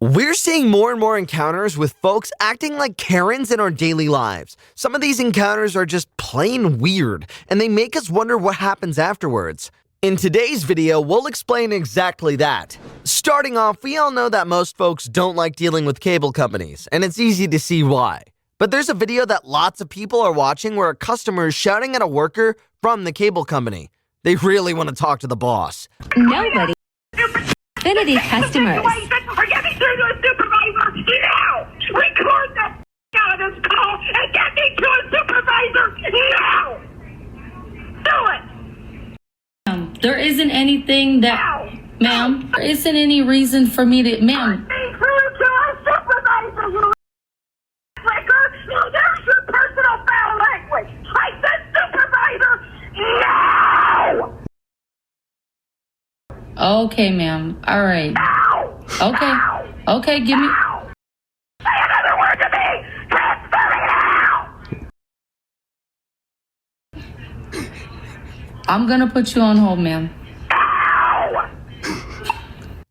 We're seeing more and more encounters with folks acting like Karens in our daily lives. Some of these encounters are just plain weird, and they make us wonder what happens afterwards. In today's video, we'll explain exactly that. Starting off, we all know that most folks don't like dealing with cable companies, and it's easy to see why. But there's a video that lots of people are watching where a customer is shouting at a worker from the cable company. They really want to talk to the boss. Nobody. Xfinity customers. Or get me through to a supervisor now! Record the out of this call and get me to a supervisor now! Do it! There isn't anything that, ma'am, there isn't any reason for me to, ma'am. Get me through to a supervisor, you liquor! No, there's your personal foul language! I said supervisor now! Okay, ma'am. All right. Now! Okay. Now! Okay, give me. Now! Say another word to me! Transfer me now! I'm gonna put you on hold, ma'am. Now!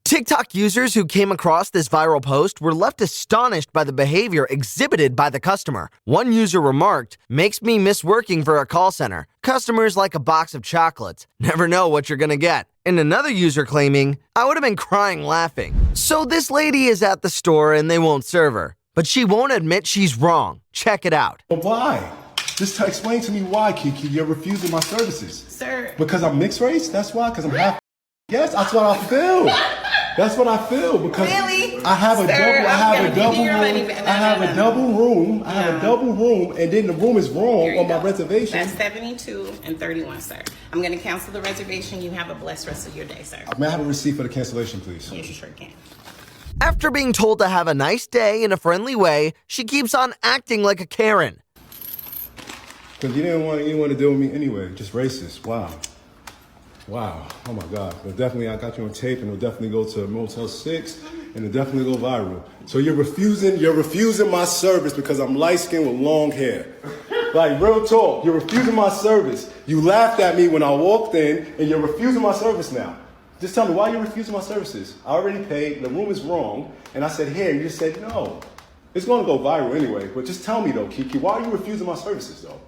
TikTok users who came across this viral post were left astonished by the behavior exhibited by the customer. One user remarked, "Makes me miss working for a call center. Customers like a box of chocolates. Never know what you're gonna get." And another user claiming, "I would have been crying laughing." So this lady is at the store and they won't serve her. But she won't admit she's wrong. Check it out. But why? Just explain to me why, Kiki, you're refusing my services. Sir. Because I'm mixed race? That's why? Because I'm half. Yes, that's what I feel. That's what I feel because Really? I have a Sir, double. I I'm have gonna a give double you your money room. back. I have a double room. I have a No. double room, and then the room is wrong Here you on my go. reservation. That's 72 and 31, sir. I'm going to cancel the reservation. You have a blessed rest of your day, sir. May I have a receipt for the cancellation, please? Yes, you sure can. After being told to have a nice day in a friendly way, she keeps on acting like a Karen. Because you didn't want to deal with me anyway. Just racist. Wow. Wow. Oh my God. But definitely, I got you on tape, and it'll definitely go to Motel 6, and it'll definitely go viral. So you're refusing my service because I'm light skinned with long hair. Like real talk, you're refusing my service. You laughed at me when I walked in, and you're refusing my service now. Just tell me why you're refusing my services. I already paid. The room is wrong, and I said here, and you just said no. It's going to go viral anyway. But just tell me though, Kiki, why are you refusing my services though?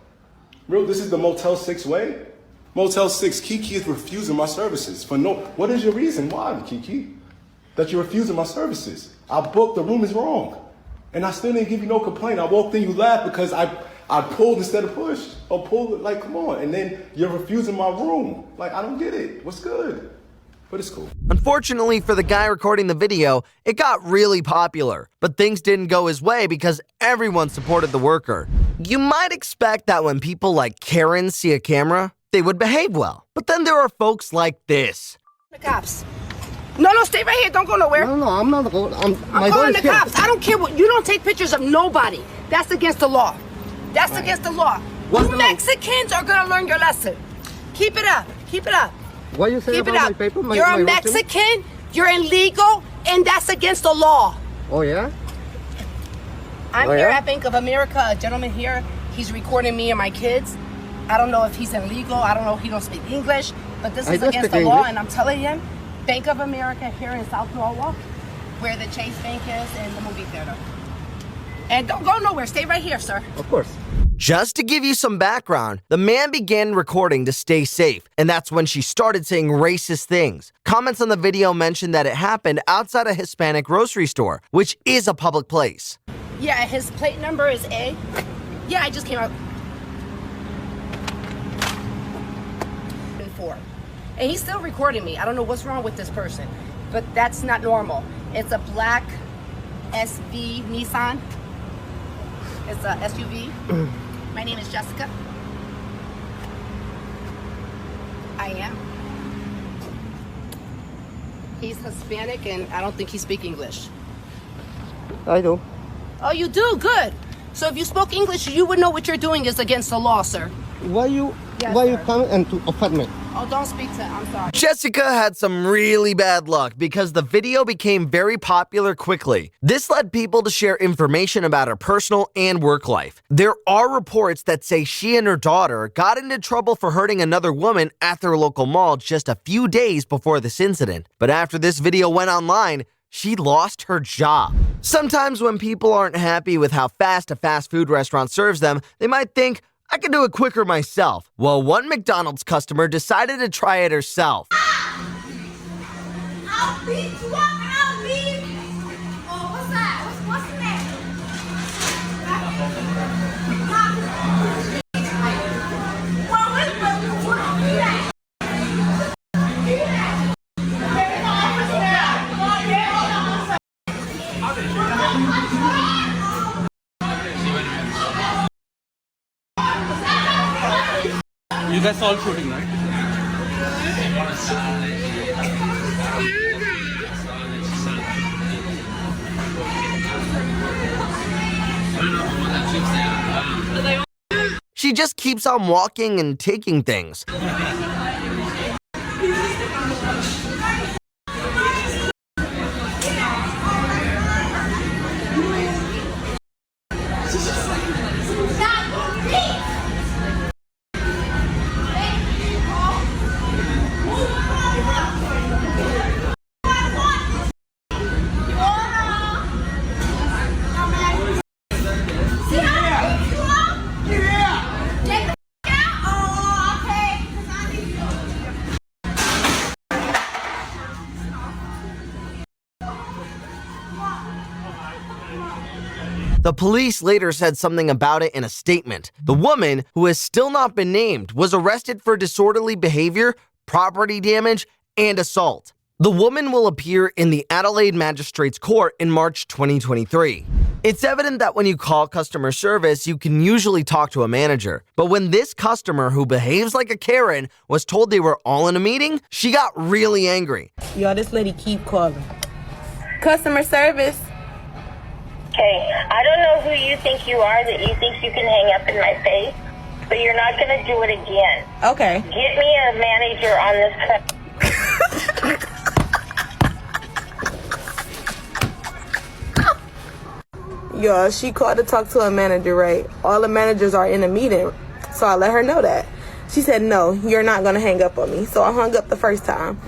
Real, this is the Motel 6 way? Motel 6, Kiki is refusing my services. For no, what is your reason why, Kiki? That you're refusing my services. I booked, the room is wrong. And I still didn't give you no complaint. I walked in, you laughed because I pulled instead of pushed. Or pulled, like, come on. And then you're refusing my room. Like, I don't get it. What's good? But it's cool. Unfortunately for the guy recording the video, it got really popular. But things didn't go his way because everyone supported the worker. You might expect that when people like Karen see a camera, they would behave well. But then there are folks like this. The cops. No, stay right here. Don't go nowhere. No, I'm not going. I'm calling the cops. I don't care what. You don't take pictures of nobody. That's against the law. That's against the law. What's You the law? Mexicans are gonna learn your lesson. Keep it up. Keep it up. What you say Keep it about my up. paper? You're my a Mexican. You're illegal, and that's against the law. Oh yeah. I'm Oh, here yeah? at Bank of America. A gentleman here. He's recording me and my kids. I don't know if he's illegal. I don't know if he don't speak English, but this I is do against the speak law. English. And I'm telling him, Bank of America here in South Norwalk, where the Chase Bank is and the movie theater. And don't go nowhere. Stay right here, sir. Of course. Just to give you some background, the man began recording to stay safe, and that's when she started saying racist things. Comments on the video mentioned that it happened outside a Hispanic grocery store, which is a public place. Yeah, his plate number is A. Yeah, I just came out. And 4. And he's still recording me. I don't know what's wrong with this person, but that's not normal. It's a black SV Nissan. It's a SUV. My name is Jessica. I am. He's Hispanic and I don't think he speaks English. I do. Oh, you do? Good. So if you spoke English, you would know what you're doing is against the law, sir. Why you Yes, why you sir. come and to offend me? Oh, don't speak to I'm sorry. Jessica had some really bad luck because the video became very popular quickly. This led people to share information about her personal and work life. There are reports that say she and her daughter got into trouble for hurting another woman at their local mall just a few days before this incident. But after this video went online, she lost her job. Sometimes when people aren't happy with how fast a fast food restaurant serves them, they might think, I can do it quicker myself. Well, one McDonald's customer decided to try it herself. I'll beat you up and I'll leave. Oh, what's that? What's the name? Well, what do that? You guys all shooting, right? She just keeps on walking and taking things. The police later said something about it in a statement. The woman, who has still not been named, was arrested for disorderly behavior, property damage, and assault. The woman will appear in the Adelaide Magistrates Court in March 2023. It's evident that when you call customer service, you can usually talk to a manager. But when this customer, who behaves like a Karen, was told they were all in a meeting, she got really angry. Y'all, this lady keep calling. Customer service. Okay, I don't know who you think you are that you think you can hang up in my face, but you're not going to do it again. Okay. Get me a manager on this. Y'all, she called to talk to a manager, right? All the managers are in a meeting, so I let her know that. She said, no, you're not going to hang up on me. So I hung up the first time.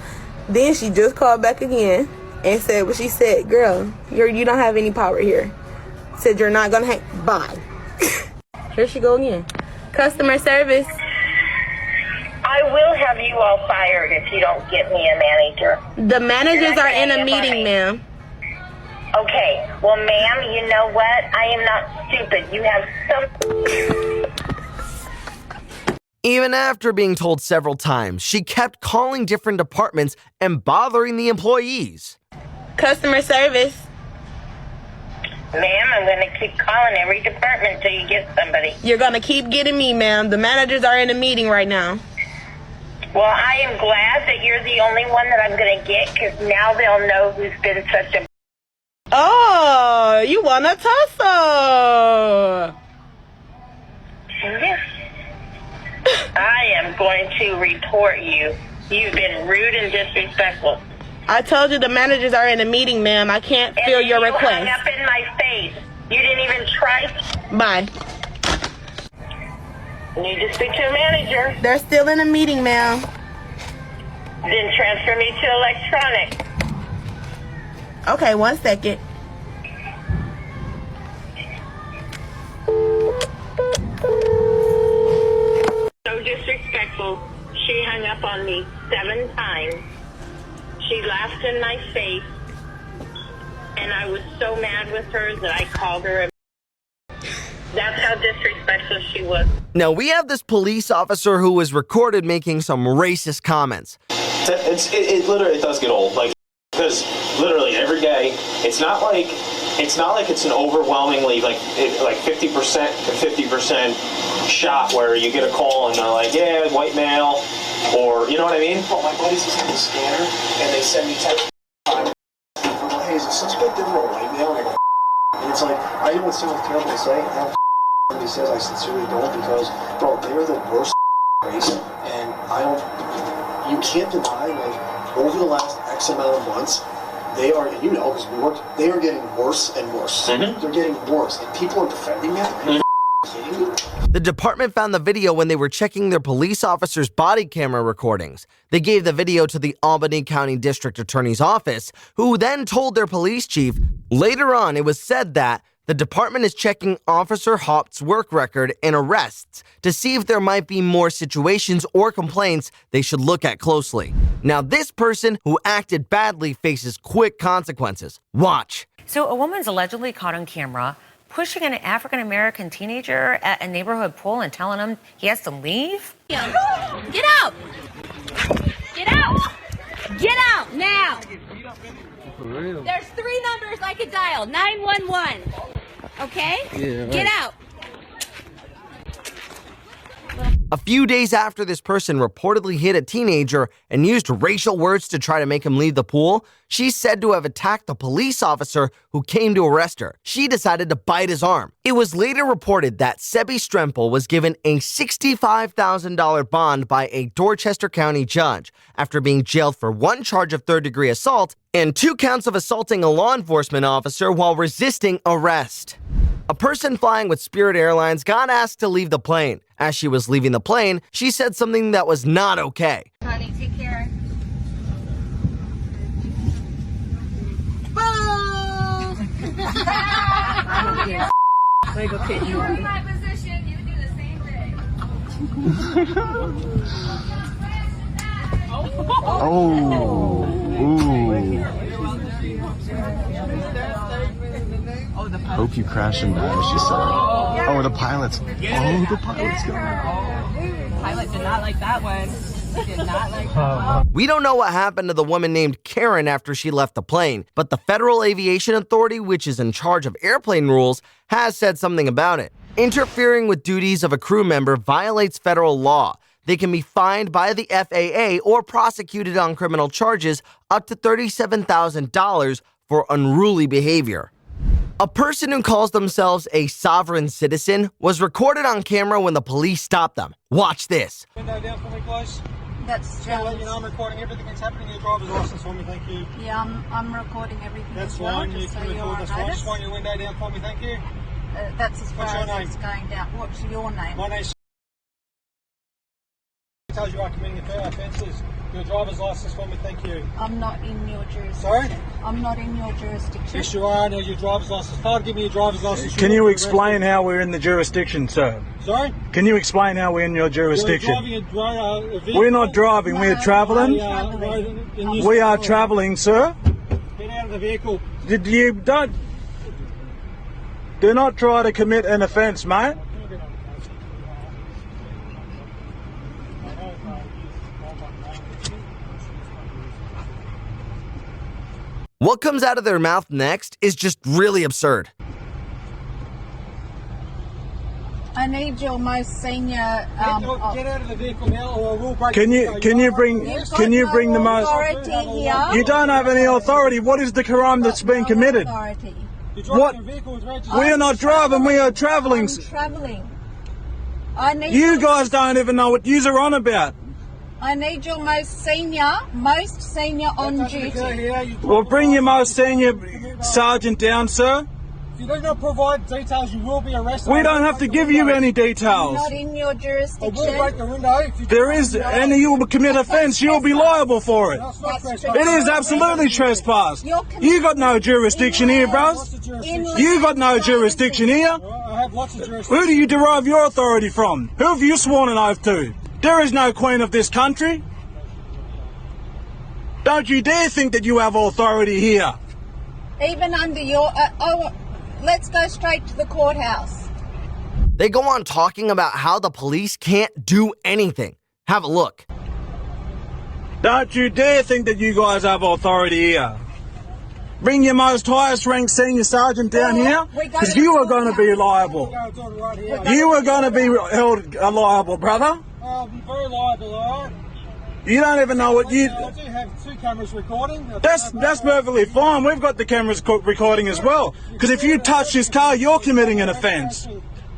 Then she just called back again and said what she said. Girl, you don't have any power here. Said you're not gonna hang. Bye. Here she go again. Customer service. I will have you all fired if you don't get me a manager. The managers are in a meeting, ma'am. Okay, well, ma'am, you know what? I am not stupid. You have some... Even after being told several times, she kept calling different departments and bothering the employees. Customer service. Ma'am, I'm going to keep calling every department until you get somebody. You're going to keep getting me, ma'am. The managers are in a meeting right now. Well, I am glad that you're the only one that I'm going to get, because now they'll know who's been such a... Oh, you want a tussle? Yes. I am going to report you. You've been rude and disrespectful. I told you the managers are in a meeting, ma'am. I can't fill your request. You hung up in my face. You didn't even try. Bye. Need to speak to a manager. They're still in a meeting, ma'am. Then transfer me to electronic. Okay, 1 second. So disrespectful. She hung up on me 7 times. She laughed in my face, and I was so mad with her that I called her. That's how disrespectful she was. Now, we have this police officer who was recorded making some racist comments. It literally does get old, like, because literally every day, it's not like it's an overwhelmingly like 50% to 50% shot where you get a call and they're like, yeah, white male, or you know what I mean? Well, my buddies just have the scanner and they send me text. Hey, is it such a big difference for a white male? And I go, and it's like, I know it sounds terrible to say. I don't he says I sincerely don't, because bro, they're the worst race, and you can't deny, like, over the last X amount of months, they are, and you know, because we worked, they are getting worse and worse. Mm-hmm. They're getting worse, and people are defending them. Are you kidding me? The department found the video when they were checking their police officers' body camera recordings. They gave the video to the Albany County District Attorney's Office, who then told their police chief. Later on, it was said that the department is checking Officer Hopt's work record and arrests to see if there might be more situations or complaints they should look at closely. Now, this person who acted badly faces quick consequences. Watch. So a woman's allegedly caught on camera pushing an African-American teenager at a neighborhood pool and telling him he has to leave? Get out! Get out! Get out now! There's 3 numbers I could dial. 911. Okay? Yeah, right. Get out. A few days after this person reportedly hit a teenager and used racial words to try to make him leave the pool, she's said to have attacked the police officer who came to arrest her. She decided to bite his arm. It was later reported that Sebi Strempel was given a $65,000 bond by a Dorchester County judge after being jailed for 1 charge of third-degree assault and 2 counts of assaulting a law enforcement officer while resisting arrest. A person flying with Spirit Airlines got asked to leave the plane. As she was leaving the plane, she said something that was not okay. Honey, take care. If you were in my position, you would do the same thing. Hope you crash and die, she said. Oh, the pilots. Oh, the pilots going. Pilot did not like that one. Did not like that one. We don't know what happened to the woman named Karen after she left the plane, but the Federal Aviation Authority, which is in charge of airplane rules, has said something about it. Interfering with duties of a crew member violates federal law. They can be fined by the FAA or prosecuted on criminal charges up to $37,000 for unruly behavior. A person who calls themselves a sovereign citizen was recorded on camera when the police stopped them. Watch this. Window down for me, close. That's I'll let you know I'm recording everything that's happening in your driver's license for me, thank you. yeah. I'm recording everything. That's as well, fine, you just can so you're record on this one. notice. Just want your window down for me, thank you. That's as far What's your as name? it's going down. What's your name? My name's tells you are committing offences. Your driver's license for me, thank you. I'm not in your jurisdiction. Sorry? I'm not in your jurisdiction. Yes, you are. No, your driver's license. If I'd give me your driver's license. Can you explain how we're in the jurisdiction, sir? Sorry? Can you explain how we're in your jurisdiction? You're driving a vehicle. We're not driving, we're travelling. We are travelling, sir. Get out of the vehicle. Do not try to commit an offence, mate. What comes out of their mouth next is just really absurd. I need your most senior. Get out of the vehicle now, or I will break. Can you bring the most? Authority here. You don't have any authority. What is the crime that's been committed? Authority. What? We are not driving. We are travelling. I'm travelling. I need. You guys don't even know what you're on about. I need your most senior on duty. Well, bring your most senior sergeant down, sir. If you do not provide details, you will be arrested. We don't have to give you any details. Not in your jurisdiction. I will break the window. If you There is, and you will commit offence, you'll be liable for it. It is absolutely trespass. You got no jurisdiction here, bros. You got no jurisdiction here. I have lots of jurisdiction. Who do you derive your authority from? Who have you sworn an oath to? There is no queen of this country. Don't you dare think that you have authority here. Even under your. Let's go straight to the courthouse. They go on talking about how the police can't do anything. Have a look. Don't you dare think that you guys have authority here. Bring your most highest ranked senior sergeant down here, because you are going to be liable. You are going to be held liable, brother. I'll be very liable, alright? You don't even know what you... I do have 2 cameras recording. That's perfectly fine. We've got the cameras recording as well. Because if you touch this car, you're committing an offence.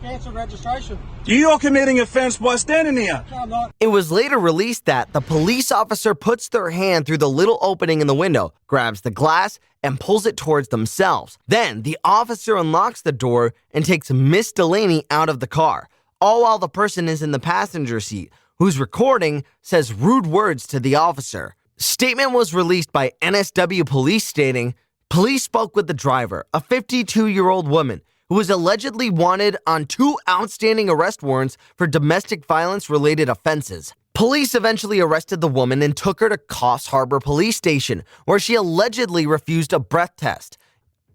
Cancel registration. You're committing offence by standing here. No, I'm not. It was later released that the police officer puts their hand through the little opening in the window, grabs the glass, and pulls it towards themselves. Then the officer unlocks the door and takes Miss Delaney out of the car. all while the person is in the passenger seat, whose recording says rude words to the officer. Statement was released by NSW police stating, police spoke with the driver, a 52-year-old woman, who was allegedly wanted on 2 outstanding arrest warrants for domestic violence-related offenses. Police eventually arrested the woman and took her to Coffs Harbour Police Station, where she allegedly refused a breath test.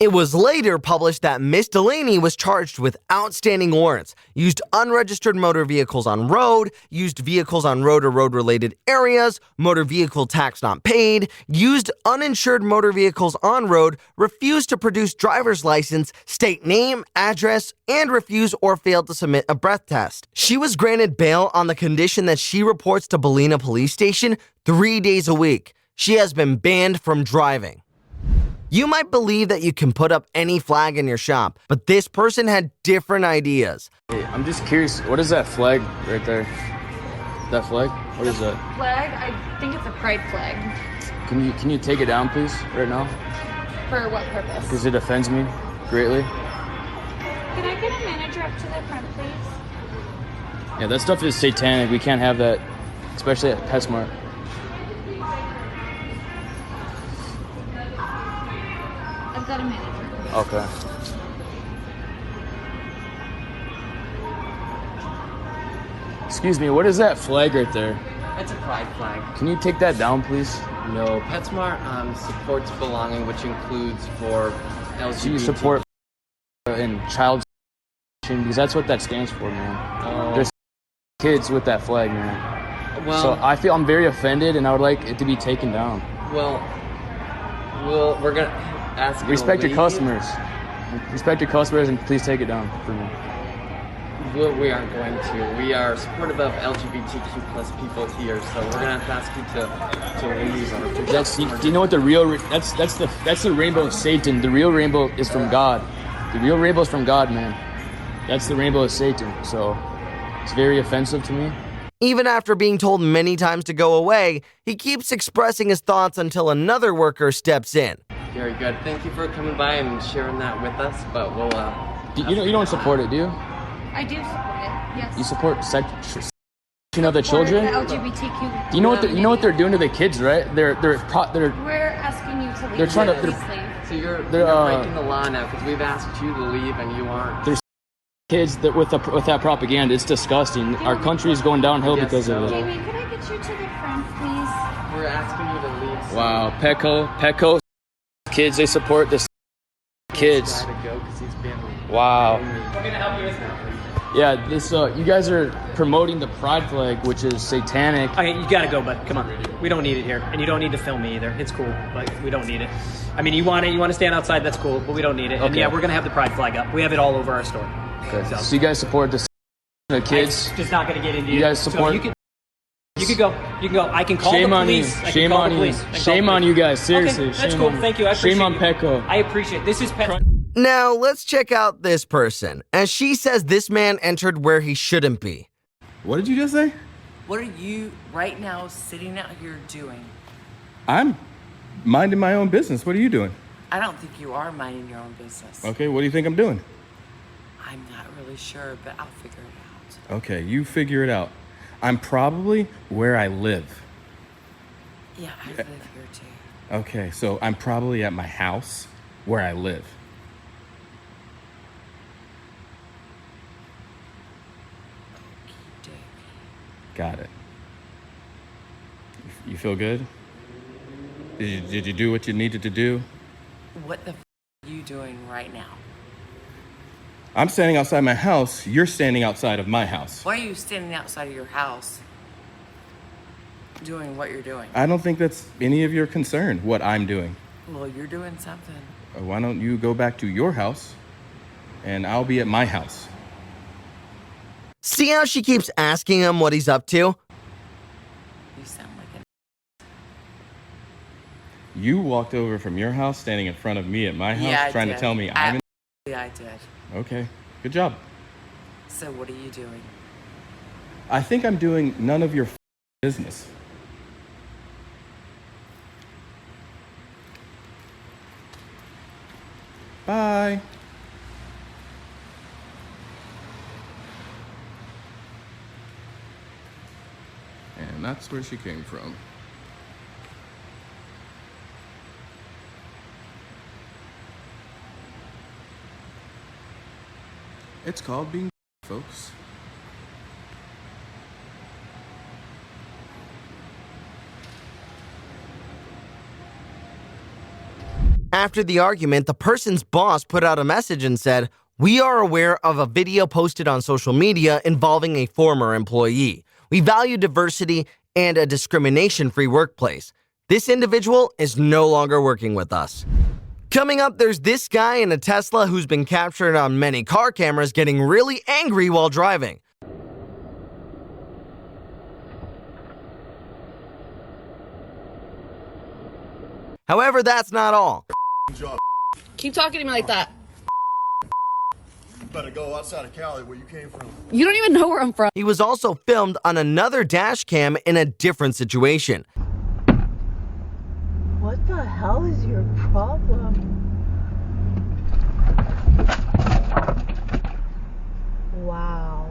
It was later published that Miss Delaney was charged with outstanding warrants, used unregistered motor vehicles on road, used vehicles on road or road-related areas, motor vehicle tax not paid, used uninsured motor vehicles on road, refused to produce driver's license, state name, address, and refused or failed to submit a breath test. She was granted bail on the condition that she reports to Ballina Police Station 3 days a week. She has been banned from driving. You might believe that you can put up any flag in your shop, but this person had different ideas. Hey, I'm just curious, what is that flag right there? That flag? What is that? Flag? I think it's a pride flag. Can you take it down, please, right now? For what purpose? Because it offends me greatly. Can I get a manager up to the front, please? Yeah, that stuff is satanic. We can't have that, especially at PetSmart. I've got a manager. Okay. Excuse me, what is that flag right there? It's a pride flag. Can you take that down, please? No, PetSmart supports belonging, which includes for LGBT. So you support and child because that's what that stands for, man. Oh. There's kids with that flag, man. Well, so I feel I'm very offended, and I would like it to be taken down. Well, we're gonna ask. Respect your customers. Respect your customers, and please take it down for me. We aren't going to. We are supportive of LGBTQ plus people here, so we're gonna have to ask you to leave. Do you know what the real? That's the rainbow of Satan. The real rainbow is from God. The real rainbow is from God, man. That's the rainbow of Satan. So it's very offensive to me. Even after being told many times to go away, he keeps expressing his thoughts until another worker steps in. Very good. Thank you for coming by and sharing that with us. But we'll. You don't support it, do you? I do support it. Yes. You support section of the children? The LGBTQ. Do you know what they're doing to the kids, right? They're. We're asking you to leave. They're trying to. So you're breaking the law now because we've asked you to leave and you aren't. There's kids that with that propaganda. It's disgusting. Our country is going downhill because of it. Jamie, could I get you to the front, please? We're asking you to leave. So Wow, Petco kids, they support this kids. Wow. We're gonna help you with that. Yeah, this you guys are promoting the pride flag, which is satanic. Okay, you gotta go, bud. Come on. We don't need it here. And you don't need to film me either. It's cool, but we don't need it. I mean, you want to stand outside, that's cool, but we don't need it. And Okay. yeah, we're gonna have the pride flag up. We have it all over our store. Okay. So you guys support the kids? I'm just not gonna get into You guys support? So you could go. You can go. I can call Shame the on you. police. Shame on you. Shame on you guys. Seriously. Okay, that's Shame cool. on you. Thank you. I appreciate Shame on you. Petco. I appreciate it. This is Pet. Now, let's check out this person, as she says this man entered where he shouldn't be. What did you just say? What are you right now sitting out here doing? I'm minding my own business. What are you doing? I don't think you are minding your own business. Okay, what do you think I'm doing? I'm not really sure, but I'll figure it out. Okay, you figure it out. I'm probably where I live. Yeah, I live here too. Okay, so I'm probably at my house where I live. Got it. You feel good? Did you do what you needed to do? What the are you doing right now? I'm standing outside my house. You're standing outside of my house. Why are you standing outside of your house doing what you're doing? I don't think that's any of your concern, what I'm doing. Well, you're doing something. Why don't you go back to your house and I'll be at my house? See how she keeps asking him what he's up to? You sound like You walked over from your house, standing in front of me at my house, Yeah, I trying did. to tell me I'm in. Yeah, I did. Okay, good job. So what are you doing? I think I'm doing none of your business. Bye. and that's where she came from. It's called being folks. After the argument, the person's boss put out a message and said, "We are aware of a video posted on social media involving a former employee. We value diversity and a discrimination-free workplace. This individual is no longer working with us." Coming up, there's this guy in a Tesla who's been captured on many car cameras getting really angry while driving. However, that's not all. Keep talking to me like that. You better go outside of Cali where you came from. You don't even know where I'm from. He was also filmed on another dash cam in a different situation. What the hell is your problem? Wow.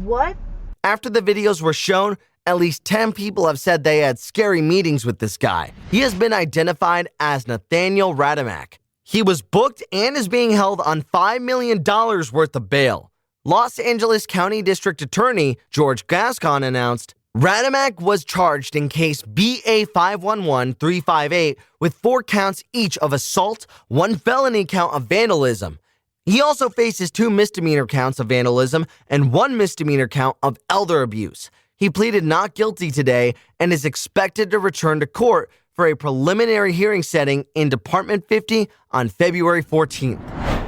What? After the videos were shown, at least 10 people have said they had scary meetings with this guy. He has been identified as Nathaniel Radamak. He was booked and is being held on $5 million worth of bail. Los Angeles County District Attorney George Gascon announced, Radamak was charged in case BA 511358 with 4 counts each of assault, 1 felony count of vandalism. He also faces 2 misdemeanor counts of vandalism and 1 misdemeanor count of elder abuse. He pleaded not guilty today and is expected to return to court for a preliminary hearing setting in Department 50 on February 14th.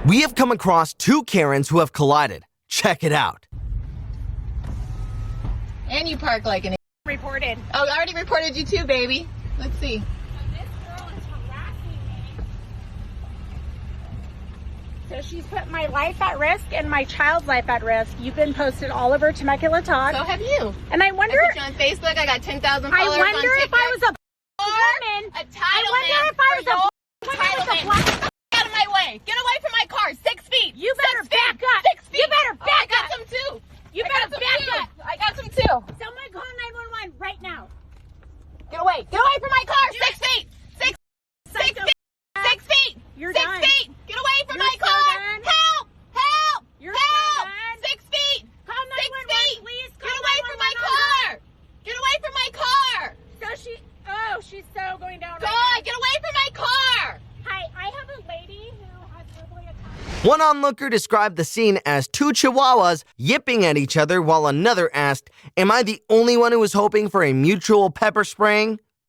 We have come across 2 Karens who have collided. Check it out. And you park like an Reported. Oh, I already reported you too, baby. Let's see. So she's put my life at risk and my child's life at risk. You've been posted all over Temecula Talk. So have you. And I wonder. I put you on Facebook. I got 10,000 followers. I wonder on if I was a woman. A title I wonder man if I was for a your black. Get out of my way. Get away from my car. 6 feet. You better 6 feet. back up. 6 feet. You better back I got up. some too. You better back up. I got some too. Someone call 911 right now. Get away. Get away from my car. 6 feet. 6 feet. 6 feet. You're 6 done. feet. Get away from my You're so car. done. Help. Help. You're Help. so done. 6 feet. Call 6 911, feet. please. Get away from my car. Get away from my car. She's so going down. God, get away from my car. Hi, I have a lady who has verbally attacked. One onlooker described the scene as 2 chihuahuas yipping at each other while another asked, "Am I the only one who was hoping for a mutual pepper spraying?"